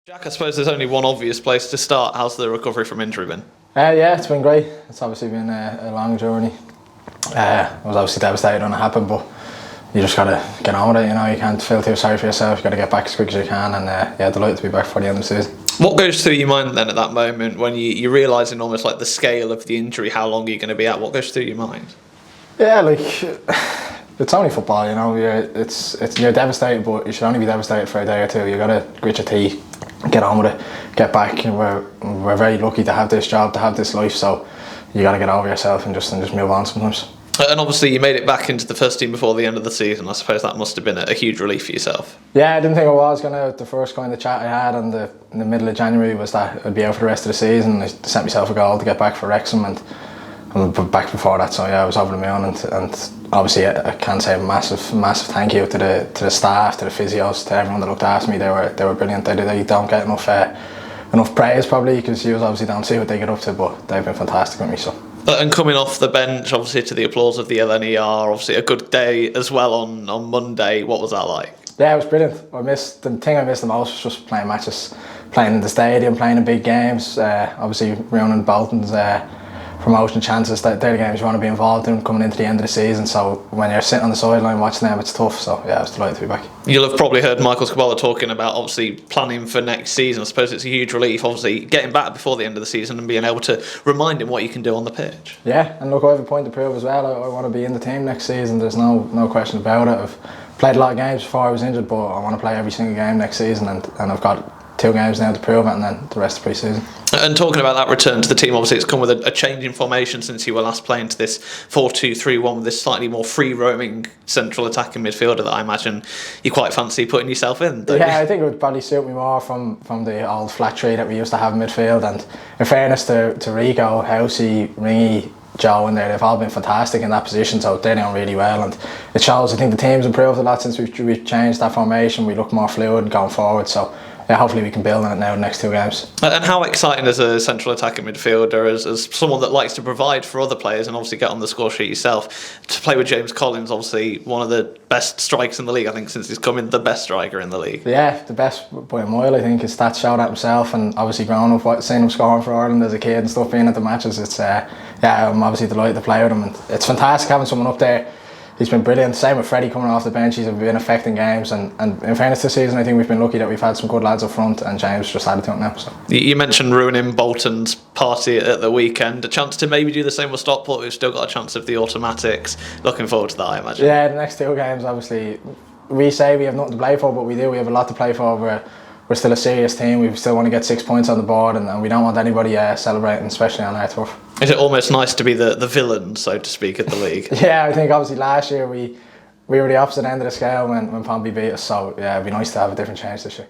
Jack, I suppose there's only one obvious place to start. How's the recovery from injury been? Yeah, it's been great. It's obviously been a long journey. I was obviously devastated when it happened, but you just got to get on with it. You know, you can't feel too sorry for yourself. You got to get back as quick as you can, and yeah, delighted to be back for the end of the season. What goes through your mind then at that moment when you're realising almost like the scale of the injury, how long you're going to be out? What goes through your mind? Yeah, like it's only football, you know. You're devastated, but you should only be devastated for a day or two. You got to grit your teeth, get on with it, get back. And we're very lucky to have this job, to have this life. So you got to get over yourself and just move on sometimes. And obviously you made it back into the first team before the end of the season. I suppose that must have been a huge relief for yourself. Yeah, I didn't think I was going to. The first kind of chat I had in the middle of January was that I'd be out for the rest of the season. I set myself a goal to get back for Wrexham, and I'm back before that. So yeah, I was over the moon, and obviously I can say a massive thank you to the staff, to the physios, to everyone that looked after me. They were brilliant. They don't get enough praise probably, because you obviously don't see what they get up to, but they've been fantastic with me. So. And coming off the bench, obviously to the applause of the LNER, obviously a good day as well on Monday. What was that like? Yeah, it was brilliant. The thing I missed the most was just playing matches, playing in the stadium, playing in big games. Obviously ruining Bolton's promotion chances. They're the games you want to be involved in coming into the end of the season. So when you're sitting on the sideline watching them, it's tough. So yeah, I was delighted to be back. You'll have probably heard Michael Skubala talking about obviously planning for next season. I suppose it's a huge relief, obviously getting back before the end of the season and being able to remind him what you can do on the pitch. Yeah, and look, I have a point to prove as well. I want to be in the team next season. There's no question about it. I've played a lot of games before I was injured, but I want to play every single game next season, and I've got 2 games now to prove it, and then the rest of pre-season. And talking about that return to the team, obviously it's come with a change in formation since you were last playing to this 4-2-3-1 with this slightly more free-roaming central attacking midfielder that I imagine you quite fancy putting yourself in, don't you? I think it would probably suit me more from the old flat three that we used to have in midfield. And in fairness to Rico, Housey, Ringy, Joe in there, they've all been fantastic in that position, so they're doing really well, and it shows. I think the team's improved a lot since we've changed that formation. We look more fluid going forward, so yeah, hopefully we can build on it now in the next 2 games. And how exciting as a central attacking midfielder, as someone that likes to provide for other players and obviously get on the score sheet yourself, to play with James Collins, obviously one of the best strikers in the league, I think, since he's come in, the best striker in the league. Yeah, the best by a mile. I think his stats showed that himself, and obviously growing up seeing him scoring for Ireland as a kid and stuff, being at the matches, it's yeah, I'm obviously delighted to play with him, and it's fantastic having someone up there. He's been brilliant. Same with Freddie coming off the bench. He's been affecting games, and in fairness this season, I think we've been lucky that we've had some good lads up front, and James just added to it now. So. You mentioned ruining Bolton's party at the weekend. A chance to maybe do the same with Stockport, who've still got a chance of the automatics. Looking forward to that, I imagine. Yeah, the next 2 games, obviously, we say we have nothing to play for, but we do. We have a lot to play for. We're still a serious team. We still want to get 6 points on the board, and we don't want anybody celebrating, especially on our turf. Is it almost nice to be the villain, so to speak, at the league? Yeah, I think obviously last year we were the opposite end of the scale when Pompey beat us, so yeah, it'd be nice to have a different change this year.